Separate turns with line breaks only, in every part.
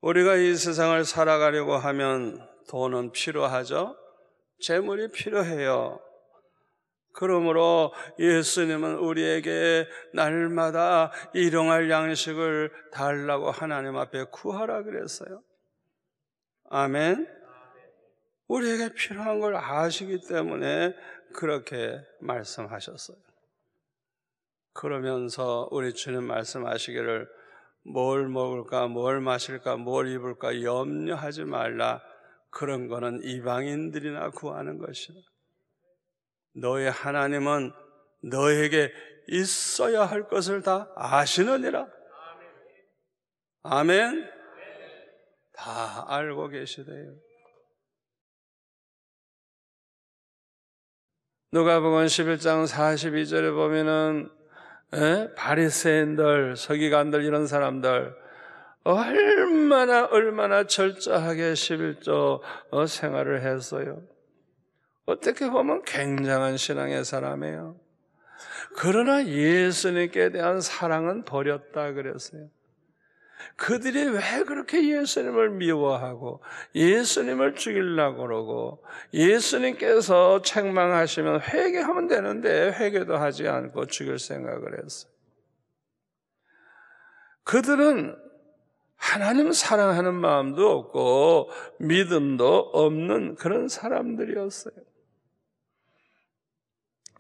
우리가 이 세상을 살아가려고 하면 돈은 필요하죠. 재물이 필요해요. 그러므로 예수님은 우리에게 날마다 일용할 양식을 달라고 하나님 앞에 구하라 그랬어요. 아멘. 우리에게 필요한 걸 아시기 때문에 그렇게 말씀하셨어요. 그러면서 우리 주님 말씀하시기를 뭘 먹을까, 뭘 마실까, 뭘 입을까 염려하지 말라. 그런 거는 이방인들이나 구하는 것이다. 너의 하나님은 너에게 있어야 할 것을 다 아시느니라. 아멘. 다 알고 계시대요. 누가복음 11장 42절에 보면은 바리새인들, 서기관들 이런 사람들 얼마나 철저하게 11조 생활을 했어요. 어떻게 보면 굉장한 신앙의 사람이에요. 그러나 예수님께 대한 사랑은 버렸다 그랬어요. 그들이 왜 그렇게 예수님을 미워하고 예수님을 죽이려고 그러고 예수님께서 책망하시면 회개하면 되는데 회개도 하지 않고 죽일 생각을 했어요. 그들은 하나님 사랑하는 마음도 없고 믿음도 없는 그런 사람들이었어요.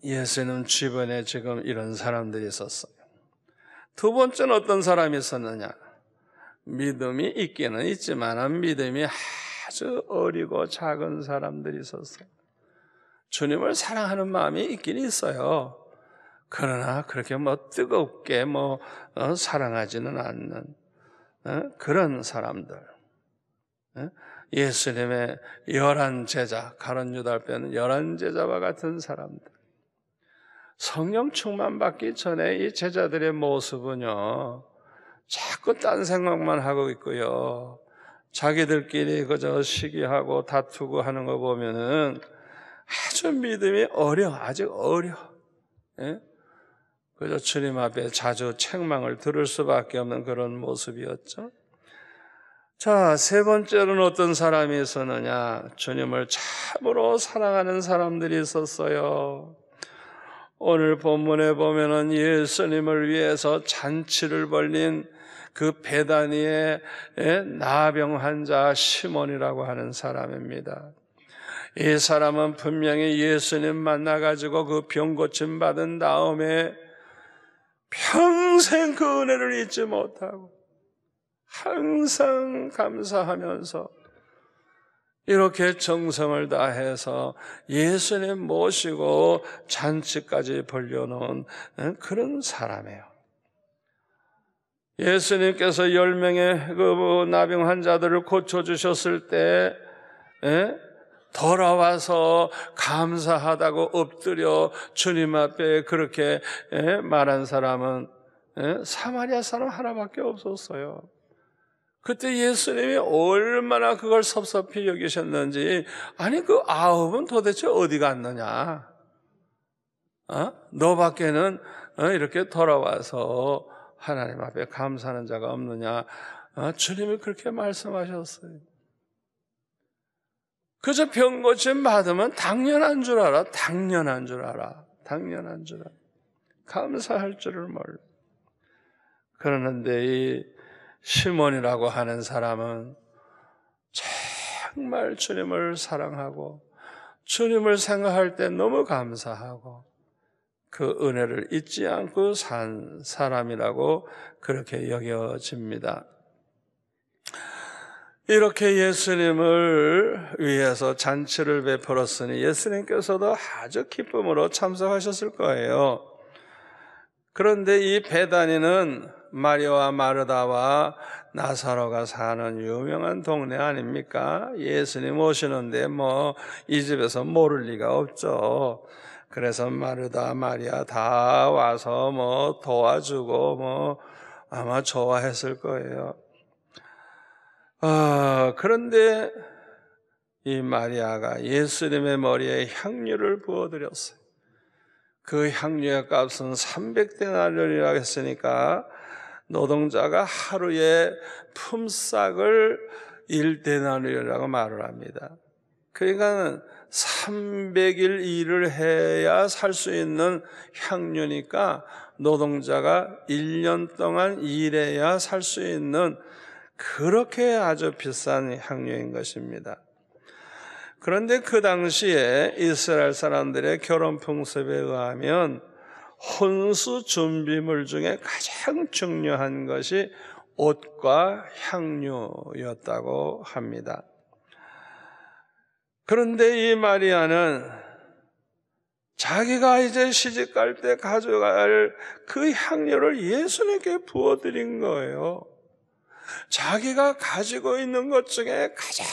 예수님 주변에 지금 이런 사람들이 있었어요. 두 번째는 어떤 사람이 있었느냐? 믿음이 있기는 있지만 믿음이 아주 어리고 작은 사람들이 있었어요. 주님을 사랑하는 마음이 있긴 있어요. 그러나 그렇게 뜨겁게 사랑하지는 않는 그런 사람들. 예수님의 11제자, 가룟 유다 빼는 11제자와 같은 사람들. 성령 충만 받기 전에 이 제자들의 모습은요, 자꾸 딴 생각만 하고 있고요. 자기들끼리 그저 시기하고 다투고 하는 거 보면은 아주 믿음이 아직 어려. 예? 그저 주님 앞에 자주 책망을 들을 수밖에 없는 그런 모습이었죠. 자, 세 번째로는 어떤 사람이 있었느냐? 주님을 참으로 사랑하는 사람들이 있었어요. 오늘 본문에 보면은 예수님을 위해서 잔치를 벌린 그 베다니의 나병 환자 시몬이라고 하는 사람입니다. 이 사람은 분명히 예수님 만나가지고 그 병 고침 받은 다음에 평생 그 은혜를 잊지 못하고 항상 감사하면서 이렇게 정성을 다해서 예수님 모시고 잔치까지 벌려놓은 그런 사람이에요. 예수님께서 10명의 그 나병 환자들을 고쳐주셨을 때 돌아와서 감사하다고 엎드려 주님 앞에 그렇게 말한 사람은 사마리아 사람 하나밖에 없었어요. 그때 예수님이 얼마나 그걸 섭섭히 여기셨는지, 아니 그 9은 도대체 어디 갔느냐? 너밖에는 이렇게 돌아와서 하나님 앞에 감사하는 자가 없느냐? 주님이 그렇게 말씀하셨어요. 그저 병 고침 받으면 당연한 줄 알아. 감사할 줄을 몰라. 그러는데 이 시몬이라고 하는 사람은 정말 주님을 사랑하고 주님을 생각할 때 너무 감사하고 그 은혜를 잊지 않고 산 사람이라고 그렇게 여겨집니다. 이렇게 예수님을 위해서 잔치를 베풀었으니 예수님께서도 아주 기쁨으로 참석하셨을 거예요. 그런데 이 베다니는 마리아와 마르다와 나사로가 사는 유명한 동네 아닙니까? 예수님 오시는데 이 집에서 모를 리가 없죠. 그래서 마르다, 마리아 다 와서 도와주고 아마 좋아했을 거예요. 그런데 이 마리아가 예수님의 머리에 향유를 부어드렸어요. 그 향유의 값은 300데나리온이라고 했으니까 노동자가 하루에 품삯을 1데나리온이라고 말을 합니다. 그러니까 300일 일을 해야 살 수 있는 향료니까 노동자가 1년 동안 일해야 살 수 있는 그렇게 아주 비싼 향료인 것입니다. 그런데 그 당시에 이스라엘 사람들의 결혼 풍습에 의하면 혼수 준비물 중에 가장 중요한 것이 옷과 향료였다고 합니다. 그런데 이 마리아는 자기가 이제 시집갈 때 가져갈 그 향료를 예수님께 부어드린 거예요. 자기가 가지고 있는 것 중에 가장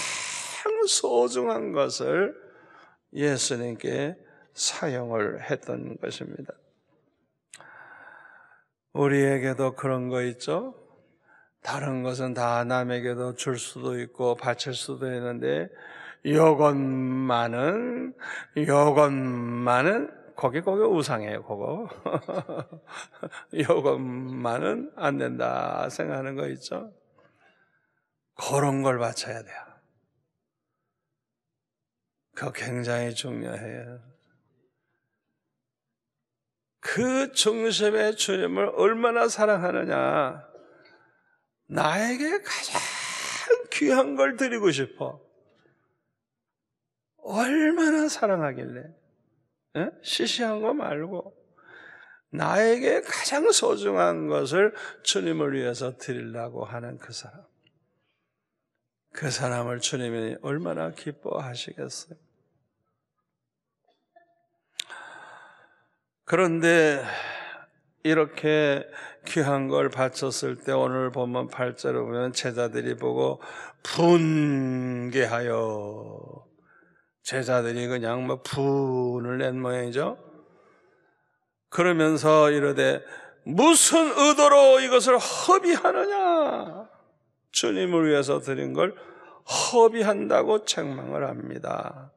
소중한 것을 예수님께 사용을 했던 것입니다. 우리에게도 그런 거 있죠? 다른 것은 다 남에게도 줄 수도 있고 바칠 수도 있는데 요것만은 거기 우상해요. 그거 요것만은 안 된다 생각하는 거 있죠? 그런 걸 바쳐야 돼요. 그거 굉장히 중요해요. 그 중심의 주님을 얼마나 사랑하느냐. 나에게 가장 귀한 걸 드리고 싶어. 얼마나 사랑하길래. 시시한 거 말고 나에게 가장 소중한 것을 주님을 위해서 드리려고 하는 그 사람. 그 사람을 주님이 얼마나 기뻐하시겠어요. 그런데 이렇게 귀한 걸 바쳤을 때 오늘 보면 8절에 보면 제자들이 보고 분개하여, 제자들이 그냥 뭐 분을 낸 모양이죠. 그러면서 이르되 무슨 의도로 이것을 허비하느냐. 주님을 위해서 드린 걸 허비한다고 책망을 합니다.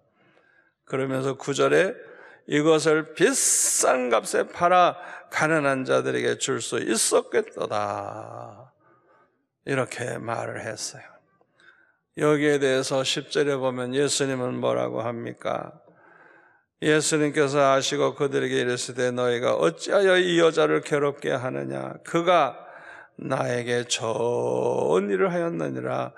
그러면서 9절에 이것을 비싼 값에 팔아 가난한 자들에게 줄 수 있었겠도다. 이렇게 말을 했어요. 여기에 대해서 10절에 보면 예수님은 뭐라고 합니까? 예수님께서 아시고 그들에게 이르시되 너희가 어찌하여 이 여자를 괴롭게 하느냐? 그가 나에게 좋은 일을 하였느니라.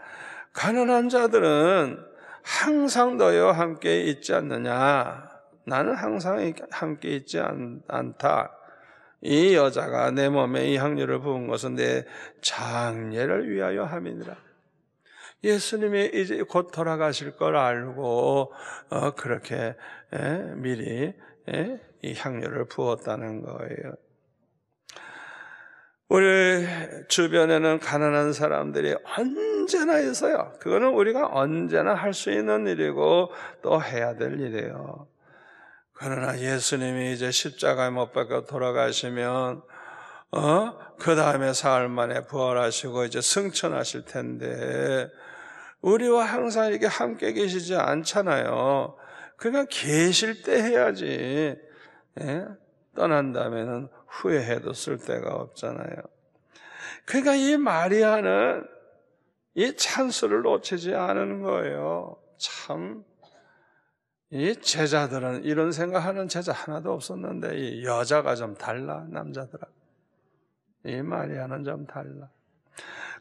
가난한 자들은 항상 너희와 함께 있지 않느냐? 나는 항상 함께 있지 않다. 이 여자가 내 몸에 이 향료를 부은 것은 내 장례를 위하여 함이니라. 예수님이 이제 곧 돌아가실 걸 알고 그렇게 미리 이 향료를 부었다는 거예요. 우리 주변에는 가난한 사람들이 언제나 있어요. 그거는 우리가 언제나 할 수 있는 일이고 또 해야 될 일이에요. 그러나 예수님이 이제 십자가에 못 박혀 돌아가시면 그 다음에 사흘 만에 부활하시고 이제 승천하실 텐데 우리와 항상 이렇게 함께 계시지 않잖아요. 그러니까 계실 때 해야지. 떠난 다음에는 후회해도 쓸데가 없잖아요. 그러니까 이 마리아는 이 찬스를 놓치지 않은 거예요. 참. 이 제자들은 이런 생각하는 제자 하나도 없었는데 이 여자가 좀 달라. 남자들하고 이 마리아는 좀 달라.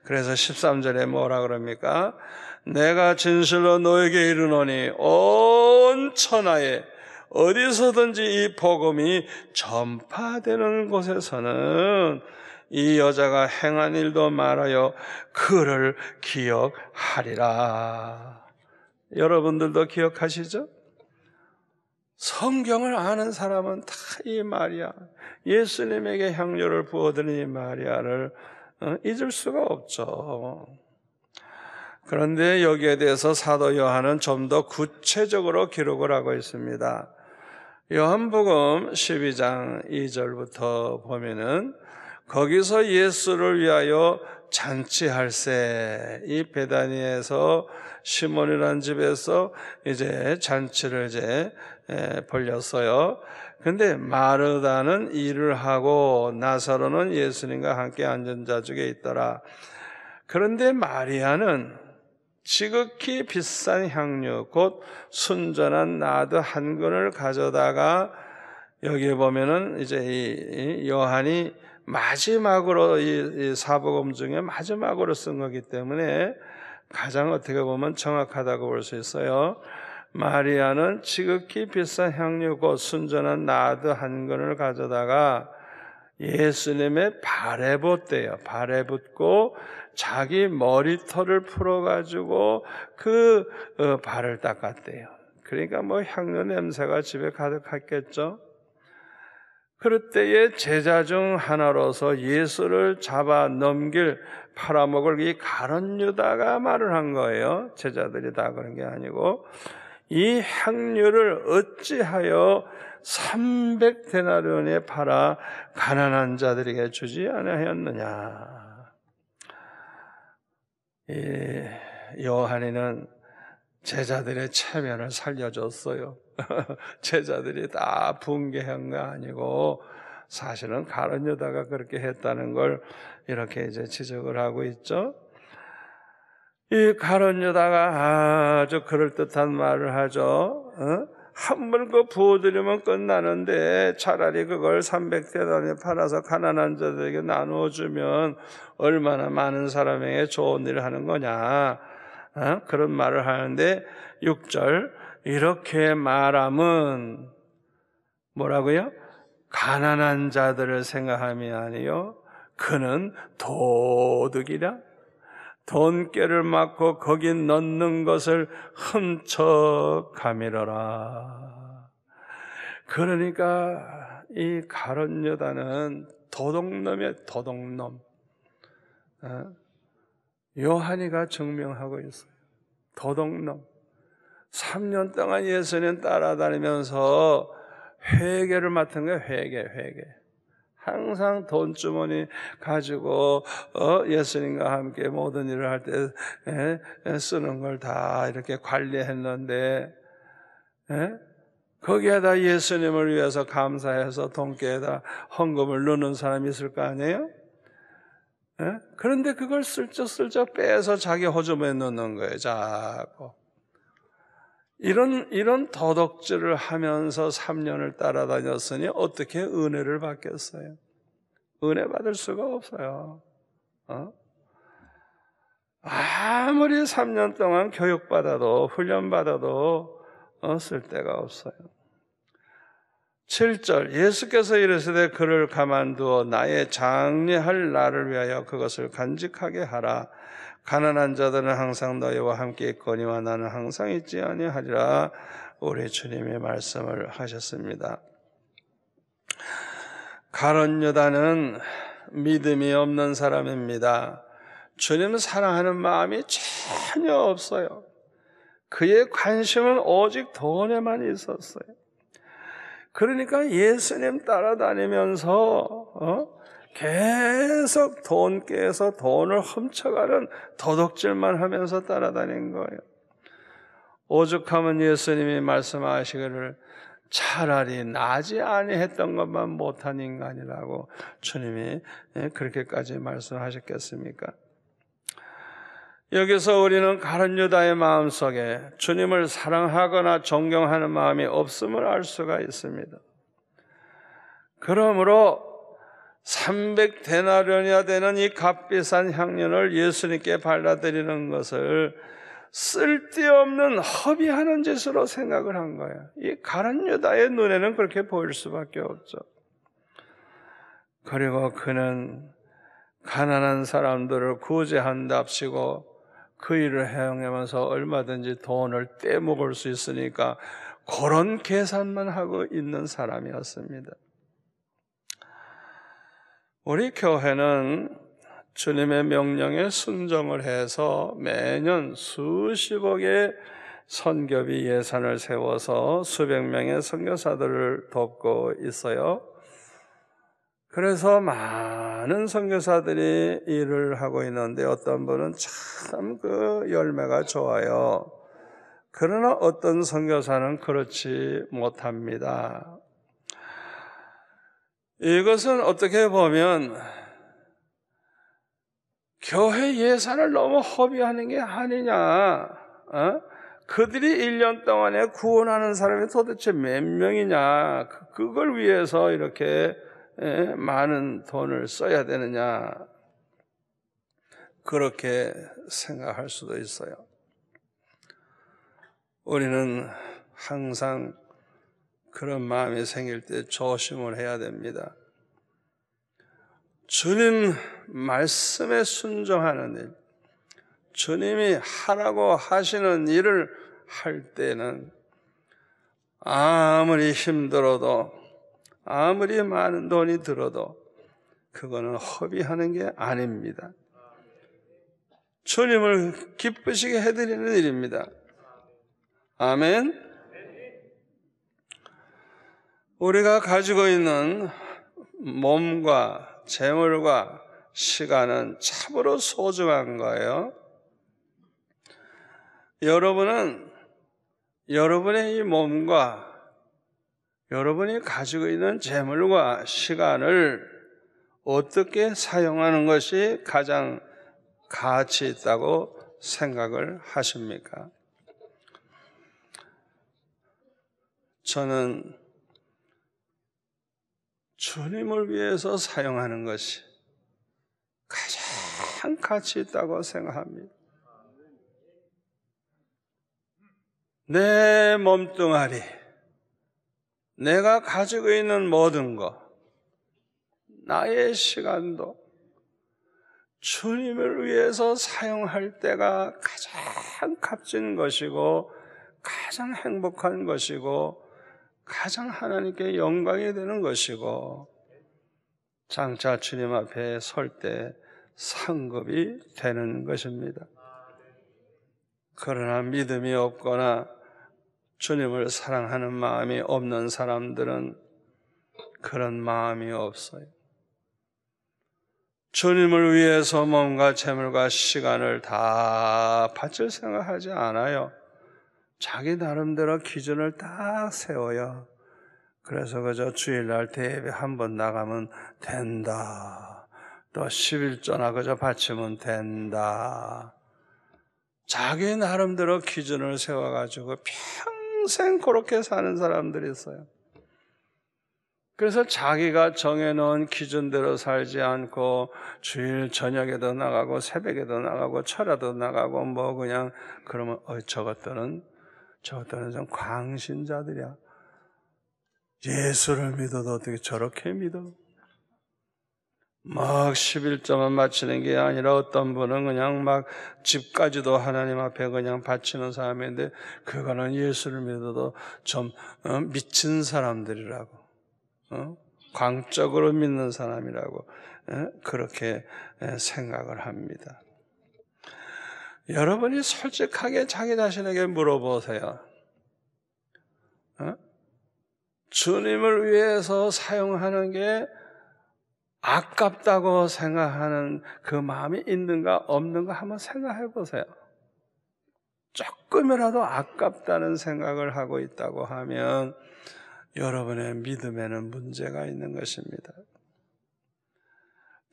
그래서 13절에 뭐라 그럽니까? 내가 진실로 너에게 이르노니 온 천하에 어디서든지 이 복음이 전파되는 곳에서는 이 여자가 행한 일도 말하여 그를 기억하리라. 여러분들도 기억하시죠? 성경을 아는 사람은 다 이 마리아, 예수님에게 향료를 부어드린 이 마리아를 잊을 수가 없죠. 그런데 여기에 대해서 사도 요한은 좀 더 구체적으로 기록을 하고 있습니다. 요한복음 12장 2절부터 보면은 거기서 예수를 위하여 잔치할세. 이 베다니에서 시몬이라는 집에서 이제 잔치를 이제 벌렸어요. 근데 마르다는 일을 하고 나사로는 예수님과 함께 앉은 자 중에 있더라. 그런데 마리아는 지극히 비싼 향유 곧 순전한 나드 한 근을 가져다가, 여기에 보면은 이제 이 요한이 마지막으로 이 사복음 중에 마지막으로 쓴 거기 때문에 가장 어떻게 보면 정확하다고 볼 수 있어요. 마리아는 지극히 비싼 향유 곧 순전한 나드 한 근을 가져다가 예수님의 발에 붓대요. 발에 붓고 자기 머리털을 풀어가지고 그 발을 닦았대요. 그러니까 뭐 향유 냄새가 집에 가득했겠죠. 그럴 때에 제자 중 하나로서 예수를 잡아 넘길 팔아먹을 이 가룟 유다가 말을 한 거예요. 제자들이 다 그런 게 아니고, 이 향유를 어찌하여 300데나리온에 팔아 가난한 자들에게 주지 아니하였느냐. 이 요한이는 제자들의 체면을 살려줬어요. 제자들이 다 붕괴한 거 아니고 사실은 가룟 유다가 그렇게 했다는 걸 이렇게 이제 지적을 하고 있죠. 이 가룟 유다가 아주 그럴듯한 말을 하죠. 한 번 그 부어드리면 끝나는데 차라리 그걸 300데나리온에 팔아서 가난한 자들에게 나누어 주면 얼마나 많은 사람에게 좋은 일을 하는 거냐. 그런 말을 하는데 6절 이렇게 말함은 뭐라고요? 가난한 자들을 생각함이 아니요 그는 도둑이라 돈깨를 맞고 거기 넣는 것을 훔쳐가미러라. 그러니까 이 가룟 유다는 도둑놈이에요. 도둑놈. 요한이가 증명하고 있어요. 도둑놈. 3년 동안 예수님 따라다니면서 회개를 맡은 거예요. 회개. 항상 돈주머니 가지고 예수님과 함께 모든 일을 할 때 쓰는 걸 다 이렇게 관리했는데, 거기에다 예수님을 위해서 감사해서 돈깨에다 헌금을 넣는 사람이 있을 거 아니에요? 그런데 그걸 슬쩍슬쩍 빼서 자기 호주머니에 넣는 거예요. 자꾸. 이런 도덕질을 하면서 3년을 따라다녔으니 어떻게 은혜를 받겠어요? 은혜 받을 수가 없어요. 아무리 3년 동안 교육받아도 훈련받아도 쓸데가 없어요. 7절 예수께서 이르시되 그를 가만두어 나의 장례할 날을 위하여 그것을 간직하게 하라. 가난한 자들은 항상 너희와 함께 있거니와 나는 항상 있지 아니하리라. 우리 주님의 말씀을 하셨습니다. 가룟 유다는 믿음이 없는 사람입니다. 주님을 사랑하는 마음이 전혀 없어요. 그의 관심은 오직 돈에만 있었어요. 그러니까 예수님 따라다니면서 계속 돈깨에서 돈을 훔쳐가는 도둑질만 하면서 따라다닌 거예요. 오죽하면 예수님이 말씀하시기를 차라리 나지 아니했던 것만 못한 인간이라고 주님이 그렇게까지 말씀하셨겠습니까? 여기서 우리는 가룟 유다의 마음속에 주님을 사랑하거나 존경하는 마음이 없음을 알 수가 있습니다. 그러므로 300데나리온이나 되는 이 값비싼 향료를 예수님께 발라드리는 것을 쓸데없는 허비하는 짓으로 생각을 한 거예요. 이 가룟 유다의 눈에는 그렇게 보일 수밖에 없죠. 그리고 그는 가난한 사람들을 구제한답시고 그 일을 행하면서 얼마든지 돈을 떼먹을 수 있으니까 그런 계산만 하고 있는 사람이었습니다. 우리 교회는 주님의 명령에 순종을 해서 매년 수십억의 선교비 예산을 세워서 수백 명의 선교사들을 돕고 있어요. 그래서 많은 선교사들이 일을 하고 있는데 어떤 분은 참 그 열매가 좋아요. 그러나 어떤 선교사는 그렇지 못합니다. 이것은 어떻게 보면 교회 예산을 너무 허비하는 게 아니냐. 그들이 1년 동안에 구원하는 사람이 도대체 몇 명이냐. 그걸 위해서 이렇게 많은 돈을 써야 되느냐. 그렇게 생각할 수도 있어요. 우리는 항상 그런 마음이 생길 때 조심을 해야 됩니다. 주님 말씀에 순종하는 일, 주님이 하라고 하시는 일을 할 때는 아무리 힘들어도 아무리 많은 돈이 들어도 그거는 허비하는 게 아닙니다. 주님을 기쁘시게 해드리는 일입니다. 아멘. 우리가 가지고 있는 몸과 재물과 시간은 참으로 소중한 거예요. 여러분은 여러분의 이 몸과 여러분이 가지고 있는 재물과 시간을 어떻게 사용하는 것이 가장 가치 있다고 생각을 하십니까? 저는 주님을 위해서 사용하는 것이 가장 가치 있다고 생각합니다. 내 몸뚱아리, 내가 가지고 있는 모든 것, 나의 시간도 주님을 위해서 사용할 때가 가장 값진 것이고 가장 행복한 것이고 가장 하나님께 영광이 되는 것이고 장차 주님 앞에 설 때 상급이 되는 것입니다. 그러나 믿음이 없거나 주님을 사랑하는 마음이 없는 사람들은 그런 마음이 없어요. 주님을 위해서 몸과 재물과 시간을 다 바칠 생각하지 않아요. 자기 나름대로 기준을 딱 세워요. 그래서 그저 주일날 대예배 한번 나가면 된다. 또 11조나 그저 바치면 된다. 자기 나름대로 기준을 세워가지고 평생 그렇게 사는 사람들이 있어요. 그래서 자기가 정해놓은 기준대로 살지 않고 주일 저녁에도 나가고 새벽에도 나가고 철야도 나가고 뭐 그냥 그러면 저것들은 좀 광신자들이야. 예수를 믿어도 어떻게 저렇게 믿어? 막 11조만 바치는 게 아니라 어떤 분은 그냥 막 집까지도 하나님 앞에 그냥 바치는 사람인데 그거는 예수를 믿어도 좀 미친 사람들이라고. 광적으로 믿는 사람이라고 그렇게 생각을 합니다. 여러분이 솔직하게 자기 자신에게 물어보세요. 주님을 위해서 사용하는 게 아깝다고 생각하는 그 마음이 있는가 없는가 한번 생각해 보세요. 조금이라도 아깝다는 생각을 하고 있다고 하면 여러분의 믿음에는 문제가 있는 것입니다.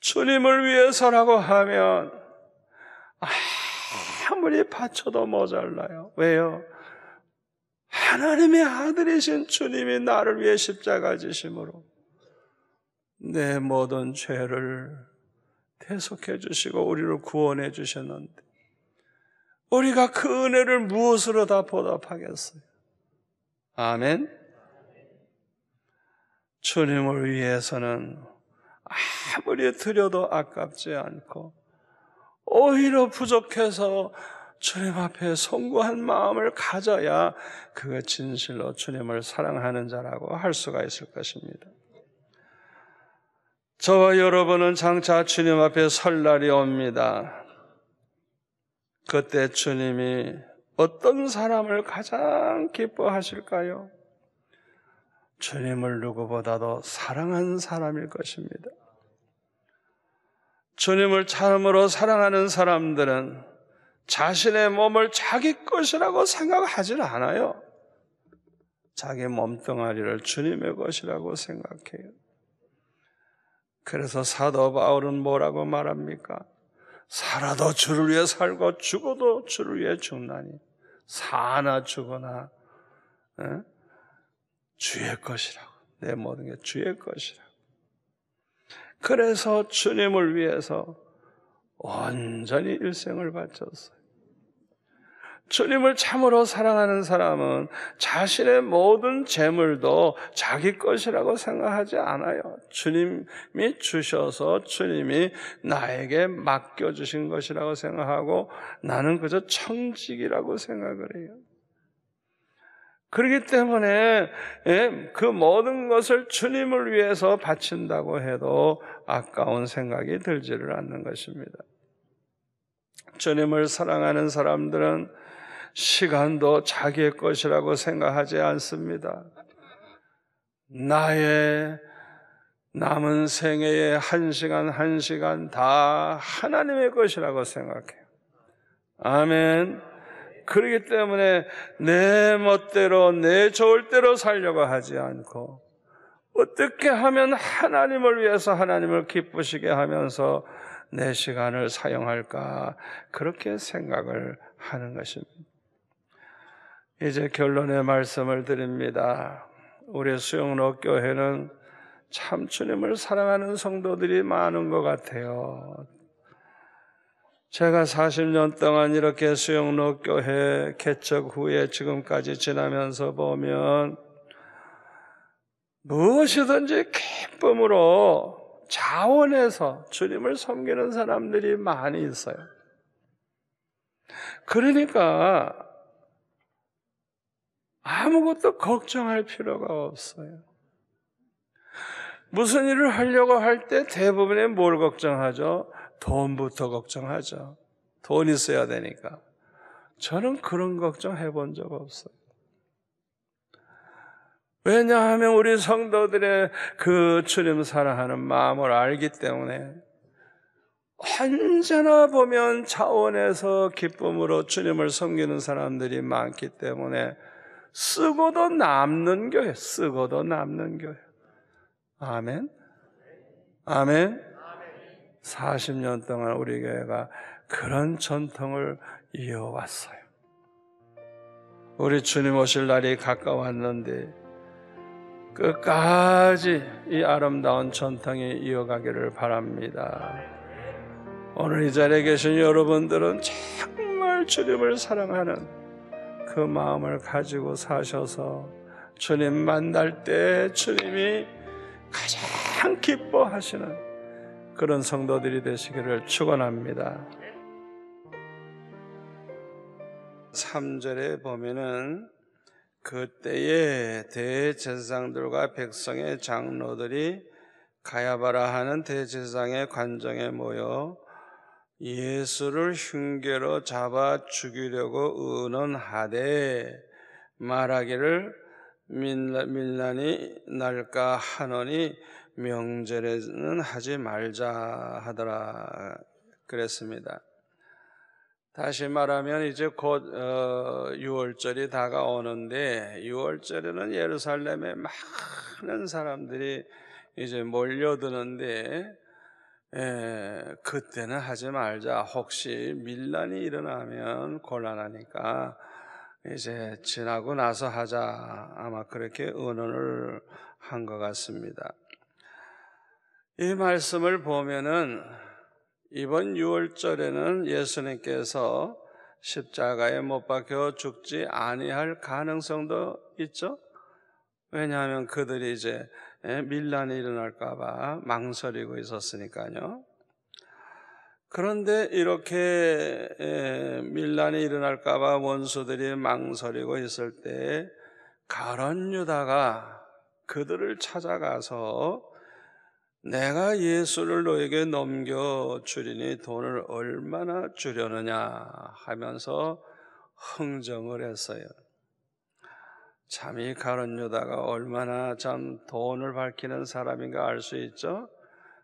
주님을 위해서라고 하면 아무리 바쳐도 모자라요. 왜요? 하나님의 아들이신 주님이 나를 위해 십자가 지심으로 내 모든 죄를 대속해 주시고 우리를 구원해 주셨는데 우리가 그 은혜를 무엇으로 다 보답하겠어요? 아멘. 주님을 위해서는 아무리 드려도 아깝지 않고 오히려 부족해서 주님 앞에 송구한 마음을 가져야 그가 진실로 주님을 사랑하는 자라고 할 수가 있을 것입니다. 저와 여러분은 장차 주님 앞에 설 날이 옵니다. 그때 주님이 어떤 사람을 가장 기뻐하실까요? 주님을 누구보다도 사랑한 사람일 것입니다. 주님을 참으로 사랑하는 사람들은 자신의 몸을 자기 것이라고 생각하지 않아요. 자기 몸뚱아리를 주님의 것이라고 생각해요. 그래서 사도 바울은 뭐라고 말합니까? 살아도 주를 위해 살고 죽어도 주를 위해 죽나니 사나 죽으나 주의 것이라고. 내 모든 게 주의 것이라고. 그래서 주님을 위해서 온전히 일생을 바쳤어요. 주님을 참으로 사랑하는 사람은 자신의 모든 재물도 자기 것이라고 생각하지 않아요. 주님이 주셔서 주님이 나에게 맡겨주신 것이라고 생각하고 나는 그저 청직이라고 생각을 해요. 그렇기 때문에 그 모든 것을 주님을 위해서 바친다고 해도 아까운 생각이 들지를 않는 것입니다. 주님을 사랑하는 사람들은 시간도 자기의 것이라고 생각하지 않습니다. 나의 남은 생애의 한 시간 한 시간 다 하나님의 것이라고 생각해요. 아멘. 그렇기 때문에 내 멋대로 내 좋을 대로 살려고 하지 않고 어떻게 하면 하나님을 위해서 하나님을 기쁘시게 하면서 내 시간을 사용할까 그렇게 생각을 하는 것입니다. 이제 결론의 말씀을 드립니다. 우리 수영로 교회는 참 주님을 사랑하는 성도들이 많은 것 같아요. 제가 40년 동안 이렇게 수영로 교회 개척 후에 지금까지 지나면서 보면 무엇이든지 기쁨으로 자원해서 주님을 섬기는 사람들이 많이 있어요. 그러니까 아무것도 걱정할 필요가 없어요. 무슨 일을 하려고 할 때 대부분에 뭘 걱정하죠? 돈부터 걱정하죠. 돈 있어야 되니까. 저는 그런 걱정 해본 적 없어요. 왜냐하면 우리 성도들의 그 주님 사랑하는 마음을 알기 때문에 언제나 보면 자원해서 기쁨으로 주님을 섬기는 사람들이 많기 때문에 쓰고도 남는 교회, 쓰고도 남는 교회. 아멘. 아멘. 40년 동안 우리 교회가 그런 전통을 이어왔어요. 우리 주님 오실 날이 가까웠는데 끝까지 이 아름다운 전통이 이어가기를 바랍니다. 오늘 이 자리에 계신 여러분들은 정말 주님을 사랑하는 그 마음을 가지고 사셔서 주님 만날 때 주님이 가장 기뻐하시는 그런 성도들이 되시기를 축원합니다. 3절에 보면은 그때에 대제사장들과 백성의 장로들이 가야바라 하는 대제사장의 관정에 모여 예수를 흉계로 잡아 죽이려고 의논하되 말하기를 밀란이 날까 하노니 명절에는 하지 말자 하더라 그랬습니다. 다시 말하면 이제 곧 6월절이 다가오는데 6월절에는 예루살렘에 많은 사람들이 이제 몰려드는데 그때는 하지 말자. 혹시 밀란이 일어나면 곤란하니까 이제 지나고 나서 하자. 아마 그렇게 의논을 한 것 같습니다. 이 말씀을 보면은 이번 6월절에는 예수님께서 십자가에 못 박혀 죽지 아니할 가능성도 있죠. 왜냐하면 그들이 이제 밀란이 일어날까 봐 망설이고 있었으니까요. 그런데 이렇게 밀란이 일어날까 봐 원수들이 망설이고 있을 때 가룟 유다가 그들을 찾아가서 내가 예수를 너에게 넘겨주리니 돈을 얼마나 주려느냐 하면서 흥정을 했어요. 참 이 가룟 유다가 얼마나 참 돈을 밝히는 사람인가 알 수 있죠.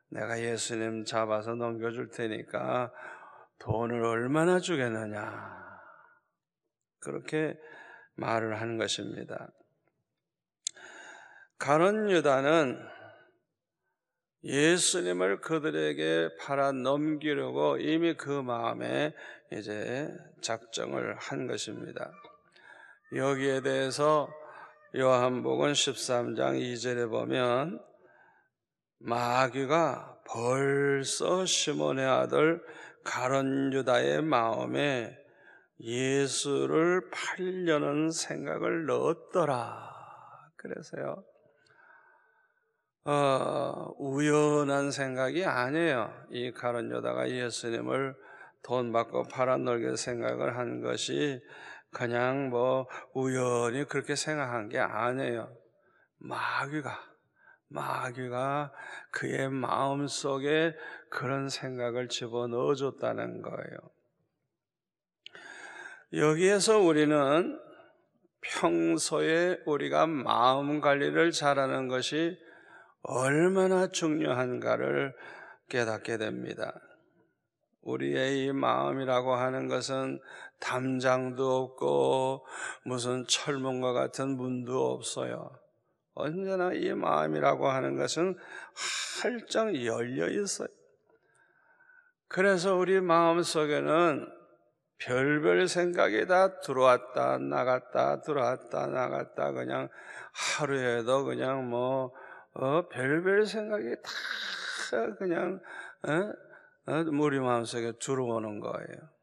내가 예수님 잡아서 넘겨줄 테니까 돈을 얼마나 주겠느냐, 그렇게 말을 하는 것입니다. 가룟 유다는 예수님을 그들에게 팔아 넘기려고 이미 그 마음에 이제 작정을 한 것입니다. 여기에 대해서 요한복음 13장 2절에 보면 마귀가 벌써 시몬의 아들 가룟 유다의 마음에 예수를 팔려는 생각을 넣었더라. 그래서요, 우연한 생각이 아니에요. 이 가룟 유다가 예수님을 돈 받고 팔아넘길 생각을 한 것이 그냥 뭐 우연히 그렇게 생각한 게 아니에요. 마귀가 그의 마음속에 그런 생각을 집어넣어 줬다는 거예요. 여기에서 우리는 평소에 우리가 마음 관리를 잘하는 것이 얼마나 중요한가를 깨닫게 됩니다. 우리의 이 마음이라고 하는 것은 담장도 없고 무슨 철문과 같은 문도 없어요. 언제나 이 마음이라고 하는 것은 활짝 열려 있어요. 그래서 우리 마음 속에는 별별 생각이 다 들어왔다 나갔다 들어왔다 나갔다, 그냥 하루에도 그냥 별별 생각이 다 그냥 우리 마음속에 들어오는 거예요.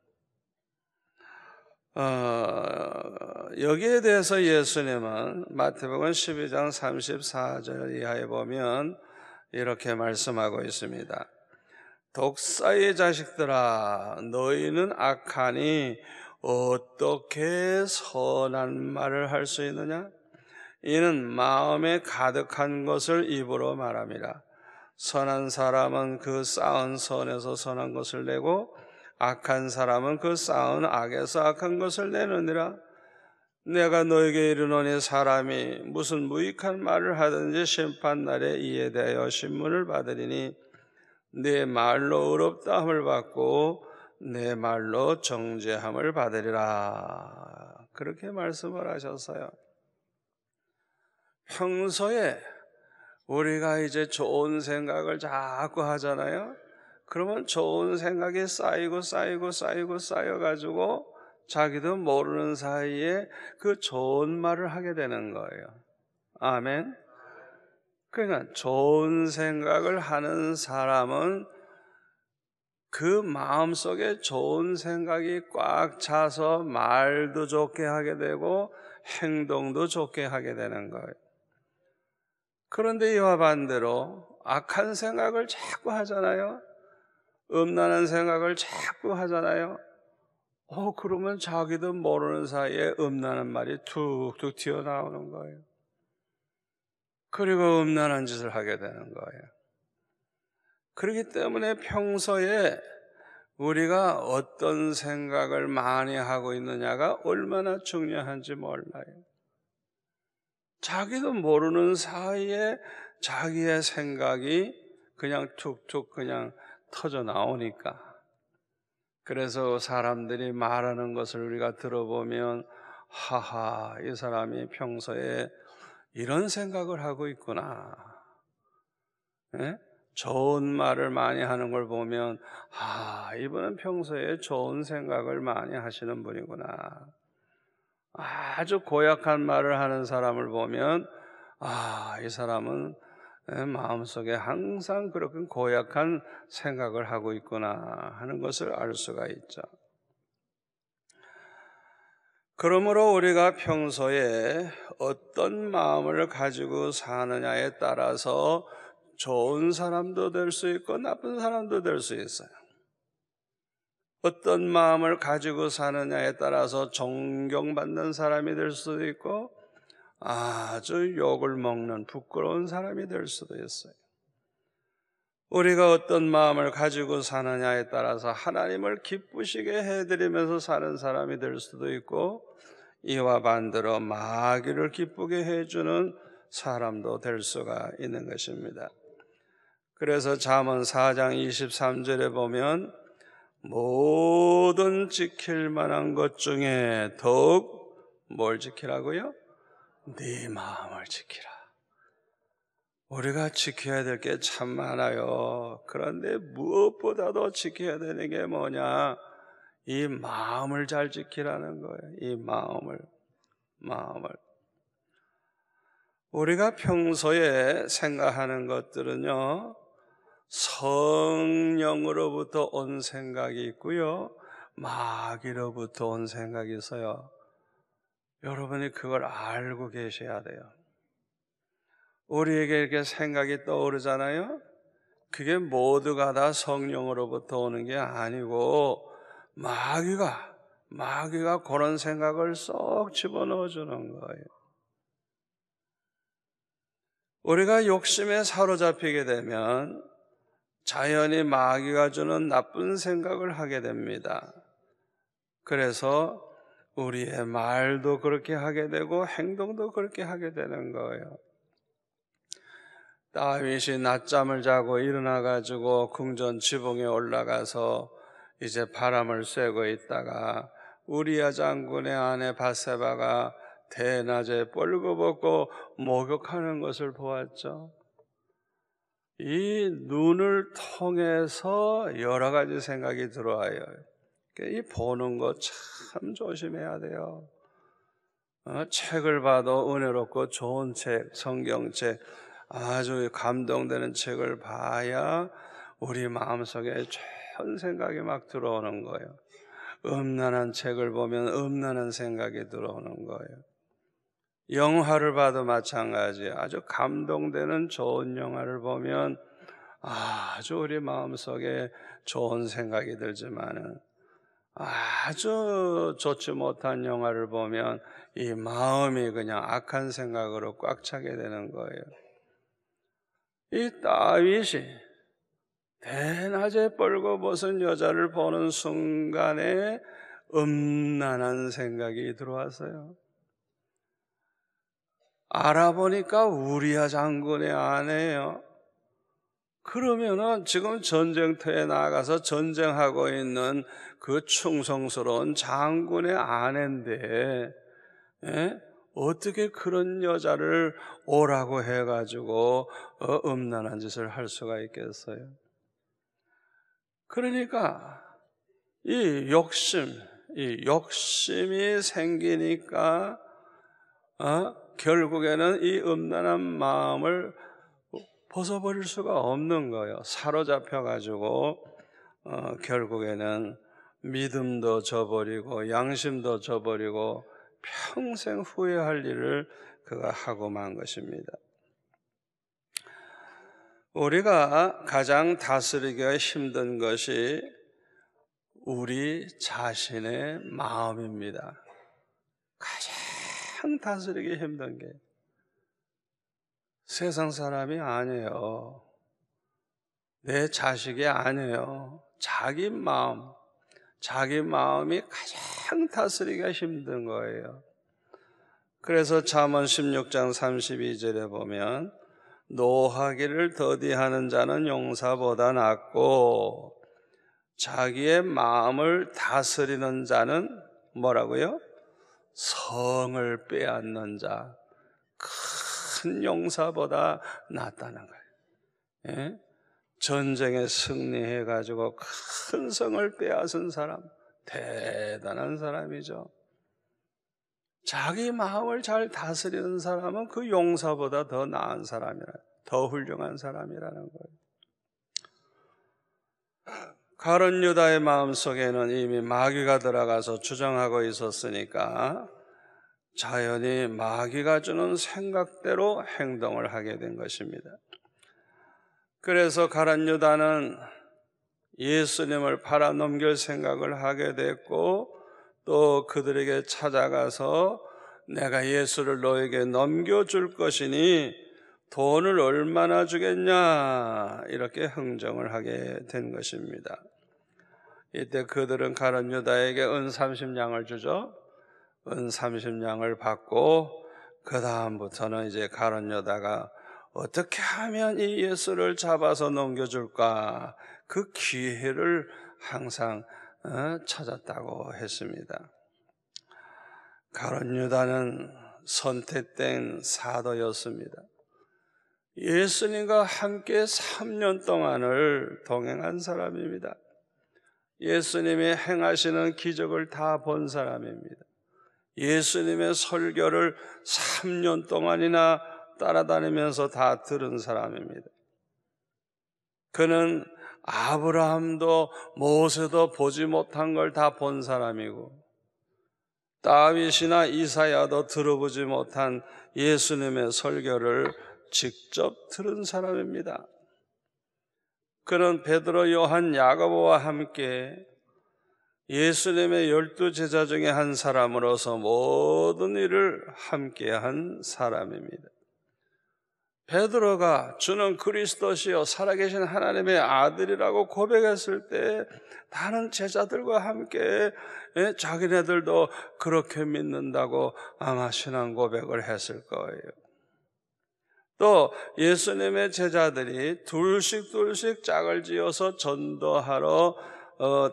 여기에 대해서 예수님은 마태복음 12장 34절 이하에 보면 이렇게 말씀하고 있습니다. 독사의 자식들아, 너희는 악하니 어떻게 선한 말을 할 수 있느냐? 이는 마음에 가득한 것을 입으로 말함이라. 선한 사람은 그 쌓은 선에서 선한 것을 내고 악한 사람은 그 쌓은 악에서 악한 것을 내느니라. 내가 너에게 이르노니 사람이 무슨 무익한 말을 하든지 심판날에 이에 대하여 신문을 받으리니 내 말로 의롭다 함을 받고 내 말로 정죄함을 받으리라. 그렇게 말씀을 하셨어요. 평소에 우리가 이제 좋은 생각을 자꾸 하잖아요. 그러면 좋은 생각이 쌓여가지고 자기도 모르는 사이에 그 좋은 말을 하게 되는 거예요. 아멘. 그러니까 좋은 생각을 하는 사람은 그 마음속에 좋은 생각이 꽉 차서 말도 좋게 하게 되고 행동도 좋게 하게 되는 거예요. 그런데 이와 반대로 악한 생각을 자꾸 하잖아요. 음란한 생각을 자꾸 하잖아요. 그러면 자기도 모르는 사이에 음란한 말이 툭툭 튀어나오는 거예요. 그리고 음란한 짓을 하게 되는 거예요. 그렇기 때문에 평소에 우리가 어떤 생각을 많이 하고 있느냐가 얼마나 중요한지 몰라요. 자기도 모르는 사이에 자기의 생각이 그냥 툭툭 그냥 터져 나오니까. 그래서 사람들이 말하는 것을 우리가 들어보면 하하, 이 사람이 평소에 이런 생각을 하고 있구나. 예? 좋은 말을 많이 하는 걸 보면 이분은 평소에 좋은 생각을 많이 하시는 분이구나. 아주 고약한 말을 하는 사람을 보면 이 사람은 마음속에 항상 그렇게 고약한 생각을 하고 있구나 하는 것을 알 수가 있죠. 그러므로 우리가 평소에 어떤 마음을 가지고 사느냐에 따라서 좋은 사람도 될 수 있고 나쁜 사람도 될 수 있어요. 어떤 마음을 가지고 사느냐에 따라서 존경받는 사람이 될 수도 있고 아주 욕을 먹는 부끄러운 사람이 될 수도 있어요. 우리가 어떤 마음을 가지고 사느냐에 따라서 하나님을 기쁘시게 해드리면서 사는 사람이 될 수도 있고 이와 반대로 마귀를 기쁘게 해주는 사람도 될 수가 있는 것입니다. 그래서 잠언 4장 23절에 보면 모든 지킬 만한 것 중에 더욱 뭘 지키라고요? 네 마음을 지키라. 우리가 지켜야 될 게 참 많아요. 그런데 무엇보다도 지켜야 되는 게 뭐냐? 이 마음을 잘 지키라는 거예요. 이 마음을. 우리가 평소에 생각하는 것들은요, 성령으로부터 온 생각이 있고요, 마귀로부터 온 생각이 있어요. 여러분이 그걸 알고 계셔야 돼요. 우리에게 이렇게 생각이 떠오르잖아요. 그게 모두가 다 성령으로부터 오는 게 아니고 마귀가 그런 생각을 쏙 집어넣어 주는 거예요. 우리가 욕심에 사로잡히게 되면 자연히 마귀가 주는 나쁜 생각을 하게 됩니다. 그래서 우리의 말도 그렇게 하게 되고 행동도 그렇게 하게 되는 거예요. 다윗이 낮잠을 자고 일어나가지고 궁전 지붕에 올라가서 이제 바람을 쐬고 있다가 우리야 장군의 아내 밧세바가 대낮에 벌거벗고 목욕하는 것을 보았죠. 이 눈을 통해서 여러 가지 생각이 들어와요. 이 보는 거 참 조심해야 돼요. 책을 봐도 은혜롭고 좋은 책, 성경책, 아주 감동되는 책을 봐야 우리 마음속에 좋은 생각이 막 들어오는 거예요. 음란한 책을 보면 음란한 생각이 들어오는 거예요. 영화를 봐도 마찬가지예요. 아주 감동되는 좋은 영화를 보면 아주 우리 마음속에 좋은 생각이 들지만은 아주 좋지 못한 영화를 보면 이 마음이 그냥 악한 생각으로 꽉 차게 되는 거예요. 이 다윗이 대낮에 벌거벗은 여자를 보는 순간에 음란한 생각이 들어왔어요. 알아보니까 우리야 장군의 아내예요. 그러면은 지금 전쟁터에 나가서 전쟁하고 있는 그 충성스러운 장군의 아내인데, 어떻게 그런 여자를 오라고 해가지고 음란한 짓을 할 수가 있겠어요? 그러니까 이 욕심이 생기니까 결국에는 이 음란한 마음을 벗어버릴 수가 없는 거예요. 사로잡혀가지고 결국에는 믿음도 저버리고 양심도 저버리고 평생 후회할 일을 그가 하고 만 것입니다. 우리가 가장 다스리기가 힘든 것이 우리 자신의 마음입니다. 가장 다스리기 힘든 게 세상 사람이 아니에요. 내 자식이 아니에요. 자기 마음이 가장 다스리기가 힘든 거예요. 그래서 잠언 16장 32절에 보면 노하기를 더디하는 자는 용사보다 낫고 자기의 마음을 다스리는 자는 뭐라고요? 성을 빼앗는 자, 큰 용사보다 낫다는 거예요. 예? 전쟁에 승리해가지고 큰 성을 빼앗은 사람, 대단한 사람이죠. 자기 마음을 잘 다스리는 사람은 그 용사보다 더 나은 사람이라, 더 훌륭한 사람이라는 거예요. 가룟 유다의 마음속에는 이미 마귀가 들어가서 주장하고 있었으니까 자연히 마귀가 주는 생각대로 행동을 하게 된 것입니다. 그래서 가룟 유다는 예수님을 팔아넘길 생각을 하게 됐고 또 그들에게 찾아가서 내가 예수를 너에게 넘겨줄 것이니 돈을 얼마나 주겠냐 이렇게 흥정을 하게 된 것입니다. 이때 그들은 가룟 유다에게 은 30냥을 주죠. 은 30냥을 받고 그 다음부터는 이제 가룟 유다가 어떻게 하면 이 예수를 잡아서 넘겨줄까 그 기회를 항상 찾았다고 했습니다. 가룟 유다는 선택된 사도였습니다. 예수님과 함께 3년 동안을 동행한 사람입니다. 예수님이 행하시는 기적을 다 본 사람입니다. 예수님의 설교를 3년 동안이나 따라다니면서 다 들은 사람입니다. 그는 아브라함도 모세도 보지 못한 걸 다 본 사람이고 다윗이나 이사야도 들어보지 못한 예수님의 설교를 직접 들은 사람입니다. 그는 베드로, 요한, 야고보와 함께 예수님의 12제자 중에 한 사람으로서 모든 일을 함께한 사람입니다. 베드로가 주는 그리스도시요 살아계신 하나님의 아들이라고 고백했을 때 다른 제자들과 함께 자기네들도 그렇게 믿는다고 아마 신앙 고백을 했을 거예요. 또 예수님의 제자들이 둘씩 짝을 지어서 전도하러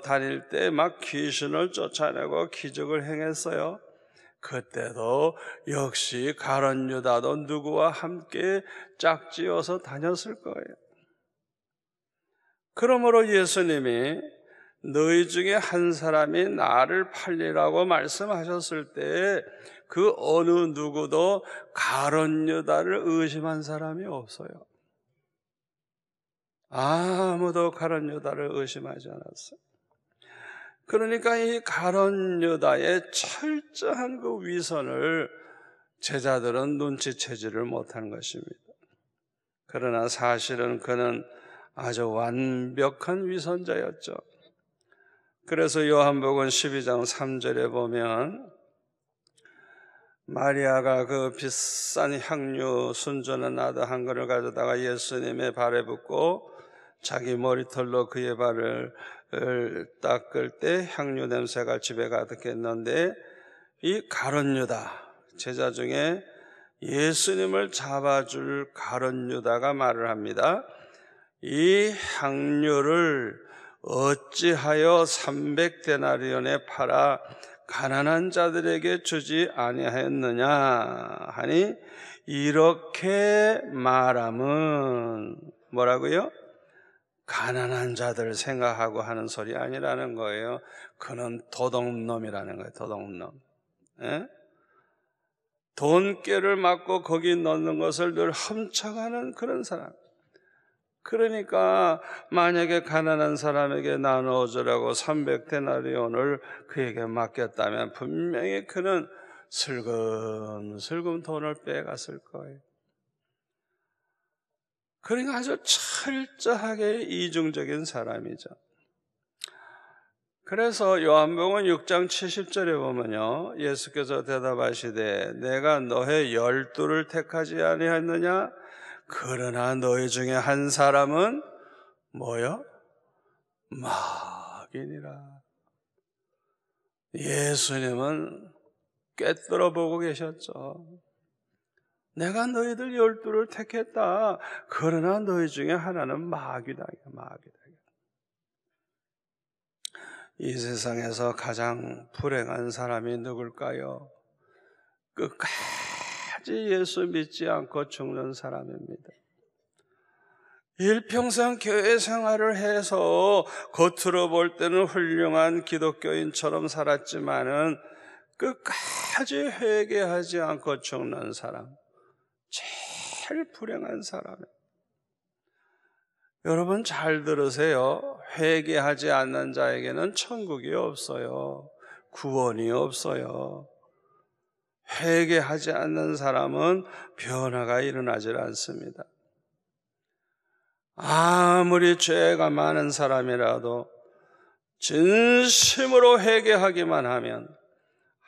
다닐 때 막 귀신을 쫓아내고 기적을 행했어요. 그때도 역시 가룟 유다도 누구와 함께 짝지어서 다녔을 거예요. 그러므로 예수님이 너희 중에 한 사람이 나를 팔리라고 말씀하셨을 때 그 어느 누구도 가룟 유다를 의심한 사람이 없어요. 아무도 가룟 유다를 의심하지 않았어요. 그러니까 이 가룟 유다의 철저한 그 위선을 제자들은 눈치채지를 못한 것입니다. 그러나 사실은 그는 아주 완벽한 위선자였죠. 그래서 요한복음 12장 3절에 보면 마리아가 그 비싼 향유 순전한 나드 한 그릇을 가져다가 예수님의 발에 붓고 자기 머리털로 그의 발을 닦을 때 향유 냄새가 집에 가득했는데 이 가룟 유다 제자 중에 예수님을 잡아줄 가룟 유다가 말을 합니다. 이 향유를 어찌하여 300데나리온에 팔아 가난한 자들에게 주지 아니하였느냐 하니 이렇게 말함은 뭐라고요? 가난한 자들 생각하고 하는 소리 아니라는 거예요. 그는 도둑놈이라는 거예요. 도둑놈. 예? 돈깨를 맞고 거기 넣는 것을 늘 훔쳐가는 그런 사람. 그러니까 만약에 가난한 사람에게 나눠주라고 300데나리온을 그에게 맡겼다면 분명히 그는 슬금슬금 돈을 빼갔을 거예요. 그러니까 아주 철저하게 이중적인 사람이죠. 그래서 요한복음 6장 70절에 보면요, 예수께서 대답하시되 내가 너의 12를 택하지 아니하였느냐? 그러나 너희 중에 한 사람은 뭐요? 마귀니라. 예수님은 꿰뚫어 보고 계셨죠. 내가 너희들 12를 택했다. 그러나 너희 중에 하나는 마귀다. 마귀다. 이 세상에서 가장 불행한 사람이 누굴까요? 끝까지 예수 믿지 않고 죽는 사람입니다. 일평생 교회 생활을 해서 겉으로 볼 때는 훌륭한 기독교인처럼 살았지만은 끝까지 회개하지 않고 죽는 사람, 제일 불행한 사람이에요. 여러분 잘 들으세요. 회개하지 않는 자에게는 천국이 없어요. 구원이 없어요. 회개하지 않는 사람은 변화가 일어나질 않습니다. 아무리 죄가 많은 사람이라도 진심으로 회개하기만 하면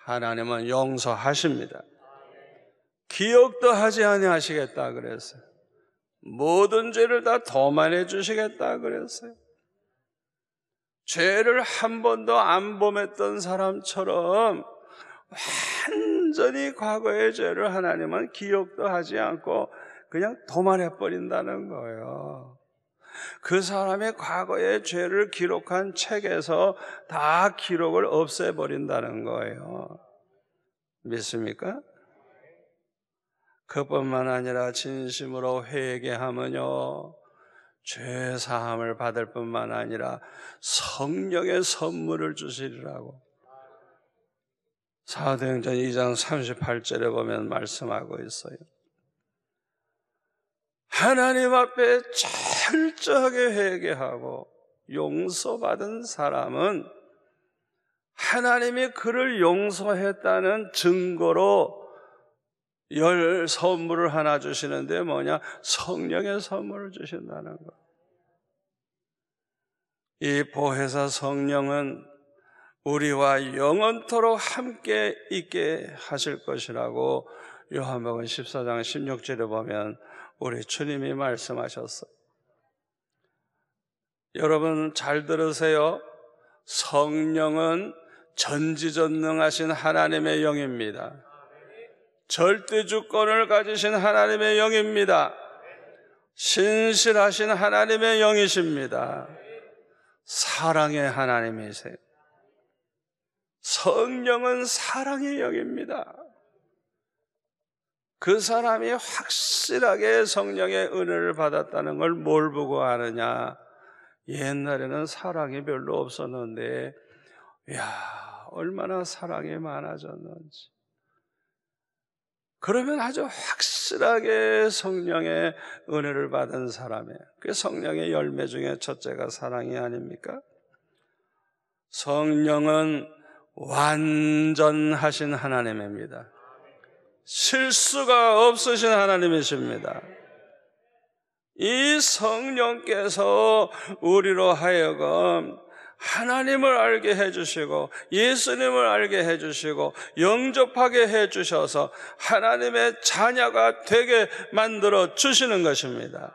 하나님은 용서하십니다. 기억도 하지 아니하시겠다 그랬어요. 모든 죄를 다 도만해 주시겠다 그랬어요. 죄를 한 번도 안 범했던 사람처럼 완전히 과거의 죄를 하나님은 기억도 하지 않고 그냥 도말해 버린다는 거예요. 그 사람의 과거의 죄를 기록한 책에서 다 기록을 없애버린다는 거예요. 믿습니까? 그뿐만 아니라 진심으로 회개하면요, 죄 사함을 받을 뿐만 아니라 성령의 선물을 주시리라고 사도행전 2장 38절에 보면 말씀하고 있어요. 하나님 앞에 철저하게 회개하고 용서받은 사람은 하나님이 그를 용서했다는 증거로 열 선물을 하나 주시는데 뭐냐? 성령의 선물을 주신다는 것. 이 보혜사 성령은 우리와 영원토록 함께 있게 하실 것이라고 요한복음 14장 16절에 보면 우리 주님이 말씀하셨어요. 여러분 잘 들으세요. 성령은 전지전능하신 하나님의 영입니다. 절대주권을 가지신 하나님의 영입니다. 신실하신 하나님의 영이십니다. 사랑의 하나님이세요. 성령은 사랑의 영입니다. 그 사람이 확실하게 성령의 은혜를 받았다는 걸 뭘 보고 아느냐? 옛날에는 사랑이 별로 없었는데 얼마나 사랑이 많아졌는지. 그러면 아주 확실하게 성령의 은혜를 받은 사람이에요. 그 성령의 열매 중에 첫째가 사랑이 아닙니까? 성령은 완전하신 하나님입니다. 실수가 없으신 하나님이십니다. 이 성령께서 우리로 하여금 하나님을 알게 해주시고 예수님을 알게 해주시고 영접하게 해주셔서 하나님의 자녀가 되게 만들어 주시는 것입니다.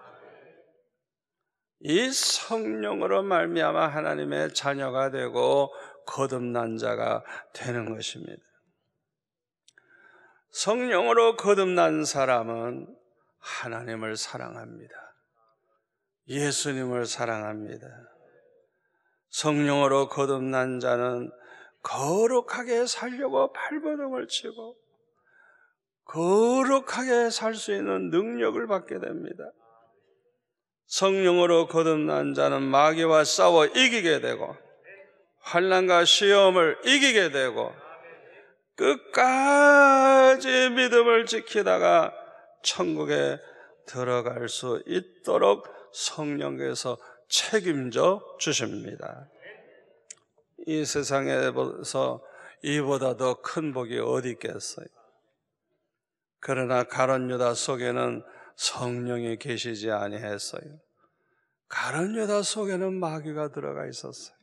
이 성령으로 말미암아 하나님의 자녀가 되고 거듭난 자가 되는 것입니다. 성령으로 거듭난 사람은 하나님을 사랑합니다. 예수님을 사랑합니다. 성령으로 거듭난 자는 거룩하게 살려고 발버둥을 치고 거룩하게 살 수 있는 능력을 받게 됩니다. 성령으로 거듭난 자는 마귀와 싸워 이기게 되고 환난과 시험을 이기게 되고 끝까지 믿음을 지키다가 천국에 들어갈 수 있도록 성령께서 책임져 주십니다. 이 세상에서 이보다 더 큰 복이 어디 있겠어요? 그러나 가룟 유다 속에는 성령이 계시지 아니했어요. 가룟 유다 속에는 마귀가 들어가 있었어요.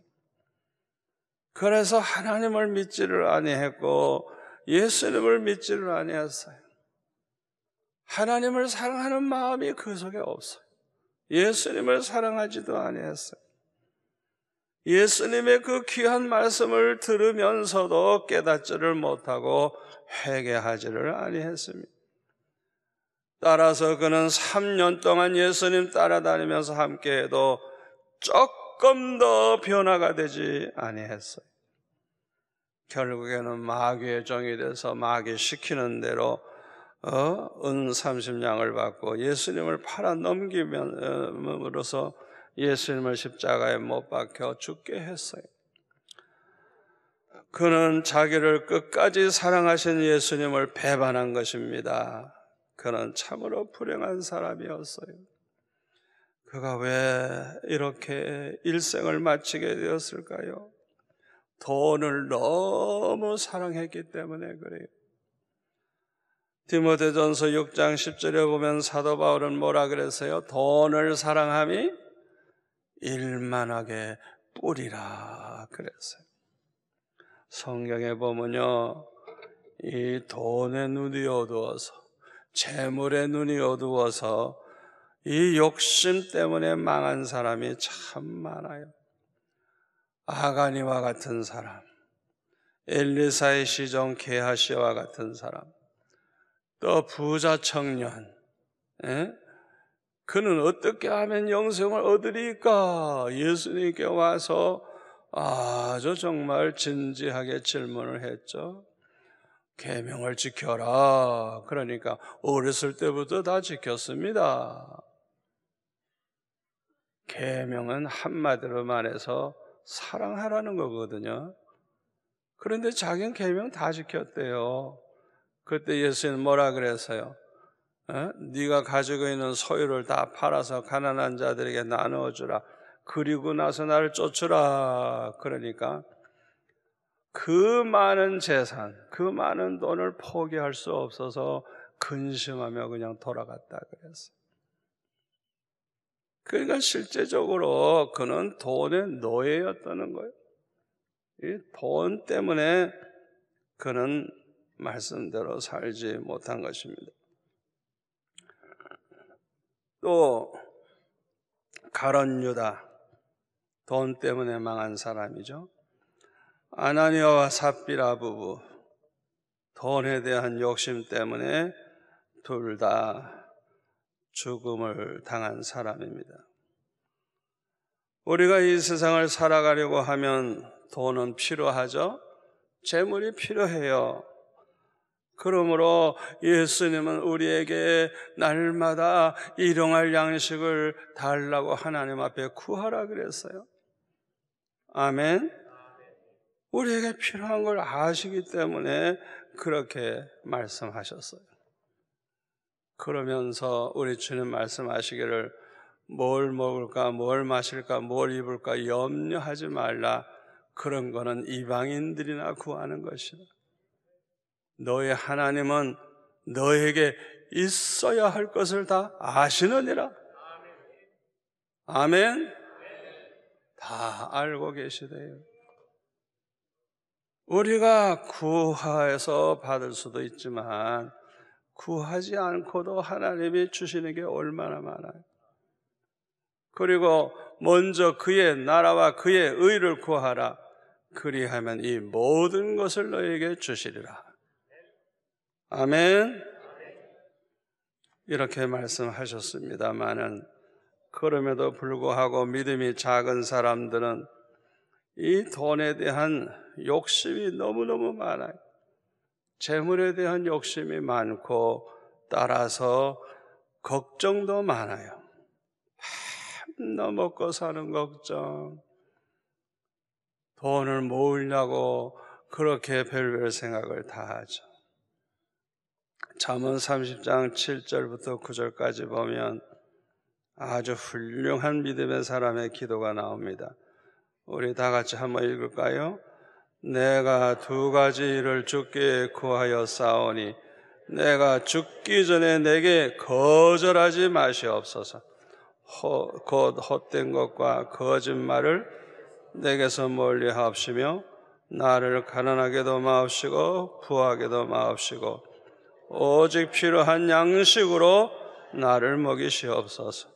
그래서 하나님을 믿지를 아니했고 예수님을 믿지를 아니했어요. 하나님을 사랑하는 마음이 그 속에 없어요. 예수님을 사랑하지도 아니했어요. 예수님의 그 귀한 말씀을 들으면서도 깨닫지를 못하고 회개하지를 아니했습니다. 따라서 그는 3년 동안 예수님 따라다니면서 함께해도 조금 더 변화가 되지 아니했어요. 결국에는 마귀의 종이 돼서 마귀 시키는 대로 은 30냥을 받고 예수님을 팔아 넘김으로써 예수님을 십자가에 못 박혀 죽게 했어요. 그는 자기를 끝까지 사랑하신 예수님을 배반한 것입니다. 그는 참으로 불행한 사람이었어요. 그가 왜 이렇게 일생을 마치게 되었을까요? 돈을 너무 사랑했기 때문에 그래요. 디모데전서 6장 10절에 보면 사도 바울은 뭐라 그랬어요? 돈을 사랑함이 일만하게 뿌리라 그랬어요. 성경에 보면요, 이 돈의 눈이 어두워서, 재물의 눈이 어두워서 이 욕심 때문에 망한 사람이 참 많아요. 아가니와 같은 사람, 엘리사의 시종 게하시와 같은 사람, 또 부자 청년, 그는 어떻게 하면 영생을 얻으리까? 예수님께 와서 아주 정말 진지하게 질문을 했죠. 계명을 지켜라. 그러니까 어렸을 때부터 다 지켰습니다. 계명은 한마디로 말해서 사랑하라는 거거든요. 그런데 자기는 계명 다 지켰대요. 그때 예수님은 뭐라 그랬어요? 네가 가지고 있는 소유를 다 팔아서 가난한 자들에게 나누어주라. 그리고 나서 나를 쫓으라. 그러니까 그 많은 재산, 그 많은 돈을 포기할 수 없어서 근심하며 그냥 돌아갔다 그랬어요. 그러니까 실제적으로 그는 돈의 노예였다는 거예요. 이 돈 때문에 그는 말씀대로 살지 못한 것입니다. 또 가룟 유다, 돈 때문에 망한 사람이죠. 아나니아와 삽비라 부부, 돈에 대한 욕심 때문에 둘 다 죽음을 당한 사람입니다. 우리가 이 세상을 살아가려고 하면 돈은 필요하죠. 재물이 필요해요. 그러므로 예수님은 우리에게 날마다 일용할 양식을 달라고 하나님 앞에 구하라 그랬어요. 아멘. 우리에게 필요한 걸 아시기 때문에 그렇게 말씀하셨어요. 그러면서 우리 주님 말씀하시기를 뭘 먹을까, 뭘 마실까, 뭘 입을까 염려하지 말라. 그런 거는 이방인들이나 구하는 것이다. 너의 하나님은 너에게 있어야 할 것을 다 아시느니라. 아멘. 다 알고 계시대요. 우리가 구하해서 받을 수도 있지만 구하지 않고도 하나님이 주시는 게 얼마나 많아요. 그리고 먼저 그의 나라와 그의 의를 구하라. 그리하면 이 모든 것을 너에게 주시리라. 아멘. 이렇게 말씀하셨습니다마는 그럼에도 불구하고 믿음이 작은 사람들은 이 돈에 대한 욕심이 너무너무 많아요. 재물에 대한 욕심이 많고 따라서 걱정도 많아요. 맨날 먹고 사는 걱정, 돈을 모으려고 그렇게 별별 생각을 다 하죠. 잠언 30장 7절부터 9절까지 보면 아주 훌륭한 믿음의 사람의 기도가 나옵니다. 우리 다 같이 한번 읽을까요? 내가 두 가지 일을 주께 구하여 싸우니 내가 죽기 전에 내게 거절하지 마시옵소서. 곧 헛된 것과 거짓말을 내게서 멀리 하옵시며 나를 가난하게도 마옵시고 부하게도 마옵시고 오직 필요한 양식으로 나를 먹이시옵소서.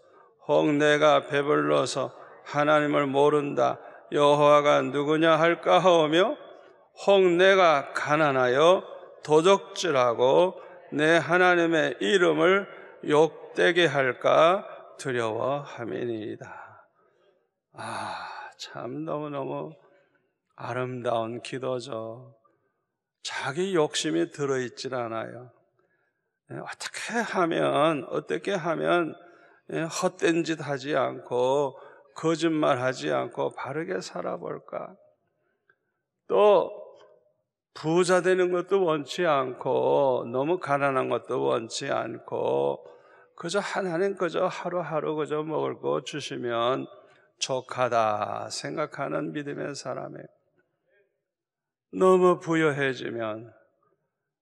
혹 내가 배불러서 하나님을 모른다 여호와가 누구냐 할까 하오며 혹 내가 가난하여 도적질하고 내 하나님의 이름을 욕되게 할까 두려워함이니이다. 참 너무너무 아름다운 기도죠. 자기 욕심이 들어있질 않아요. 어떻게 하면 헛된 짓 하지 않고 거짓말 하지 않고 바르게 살아볼까? 또 부자 되는 것도 원치 않고 너무 가난한 것도 원치 않고 그저 하나님 그저 하루하루 그저 먹을 거 주시면 족하다 생각하는 믿음의 사람이에요. 너무 부유해지면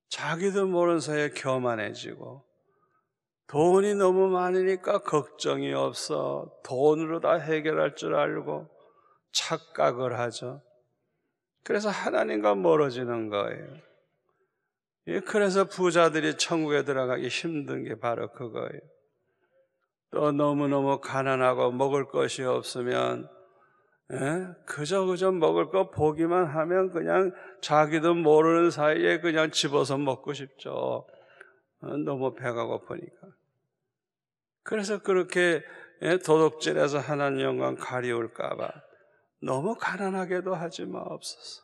자기도 모르는 사이에 교만해지고 돈이 너무 많으니까 걱정이 없어 돈으로 다 해결할 줄 알고 착각을 하죠. 그래서 하나님과 멀어지는 거예요. 그래서 부자들이 천국에 들어가기 힘든 게 바로 그거예요. 또 너무너무 가난하고 먹을 것이 없으면 그저 먹을 거 보기만 하면 그냥 자기도 모르는 사이에 그냥 집어서 먹고 싶죠. 너무 배가 고프니까. 그래서 그렇게 도둑질해서 하나님 영광 가리울까 봐 너무 가난하게도 하지 마옵소서.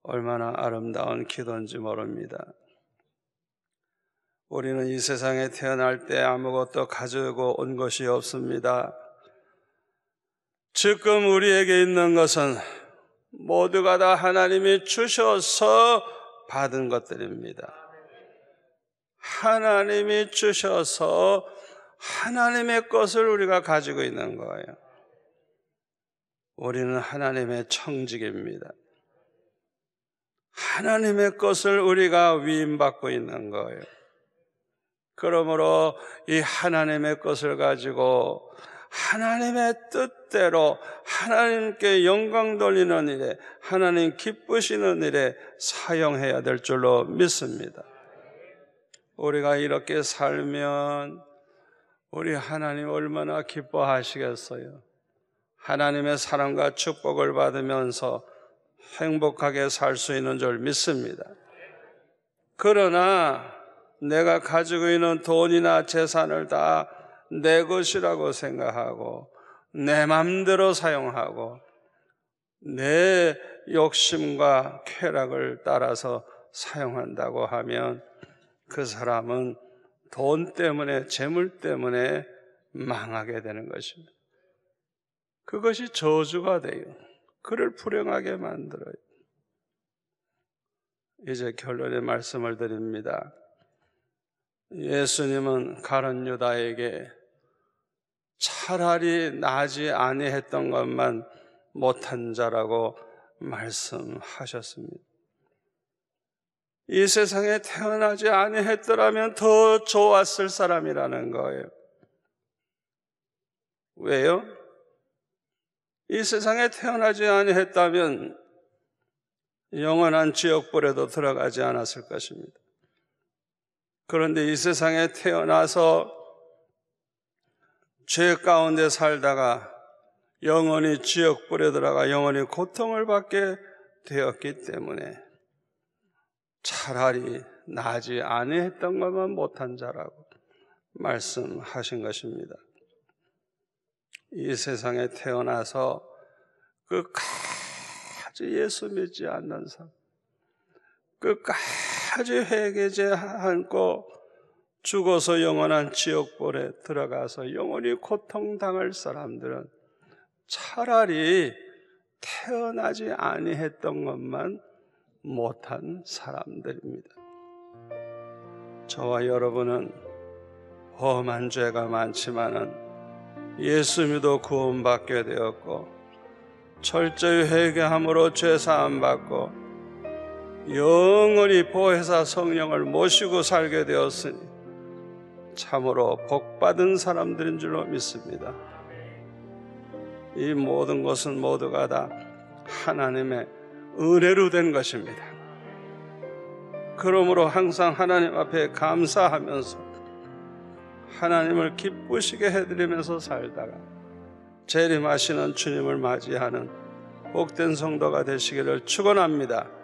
얼마나 아름다운 기도인지 모릅니다. 우리는 이 세상에 태어날 때 아무것도 가지고 온 것이 없습니다. 지금 우리에게 있는 것은 모두가 다 하나님이 주셔서 받은 것들입니다. 하나님이 주셔서 하나님의 것을 우리가 가지고 있는 거예요. 우리는 하나님의 청직입니다. 하나님의 것을 우리가 위임받고 있는 거예요. 그러므로 이 하나님의 것을 가지고 하나님의 뜻대로 하나님께 영광 돌리는 일에, 하나님 기쁘시는 일에 사용해야 될 줄로 믿습니다. 우리가 이렇게 살면 우리 하나님 얼마나 기뻐하시겠어요. 하나님의 사랑과 축복을 받으면서 행복하게 살 수 있는 줄 믿습니다. 그러나 내가 가지고 있는 돈이나 재산을 다 내 것이라고 생각하고 내 맘대로 사용하고 내 욕심과 쾌락을 따라서 사용한다고 하면 그 사람은 돈 때문에, 재물 때문에 망하게 되는 것입니다. 그것이 저주가 돼요. 그를 불행하게 만들어요. 이제 결론의 말씀을 드립니다. 예수님은 가룟 유다에게 차라리 나지 아니했던 것만 못한 자라고 말씀하셨습니다. 이 세상에 태어나지 아니했더라면 더 좋았을 사람이라는 거예요. 왜요? 이 세상에 태어나지 아니했다면 영원한 지옥불에도 들어가지 않았을 것입니다. 그런데 이 세상에 태어나서 죄 가운데 살다가 영원히 지옥불에 들어가 영원히 고통을 받게 되었기 때문에 차라리 나지 아니했던 것만 못한 자라고 말씀하신 것입니다. 이 세상에 태어나서 끝까지 예수 믿지 않는 사람, 끝까지 회개제 않고 죽어서 영원한 지옥불에 들어가서 영원히 고통당할 사람들은 차라리 태어나지 아니했던 것만 못한 사람들입니다. 저와 여러분은 험한 죄가 많지만은 예수 믿어 구원받게 되었고 철저히 회개함으로 죄사함 받고 영원히 보혜사 성령을 모시고 살게 되었으니 참으로 복받은 사람들인 줄로 믿습니다. 이 모든 것은 모두가 다 하나님의 은혜로 된 것입니다. 그러므로 항상 하나님 앞에 감사하면서 하나님을 기쁘시게 해드리면서 살다가 재림하시는 주님을 맞이하는 복된 성도가 되시기를 축원합니다.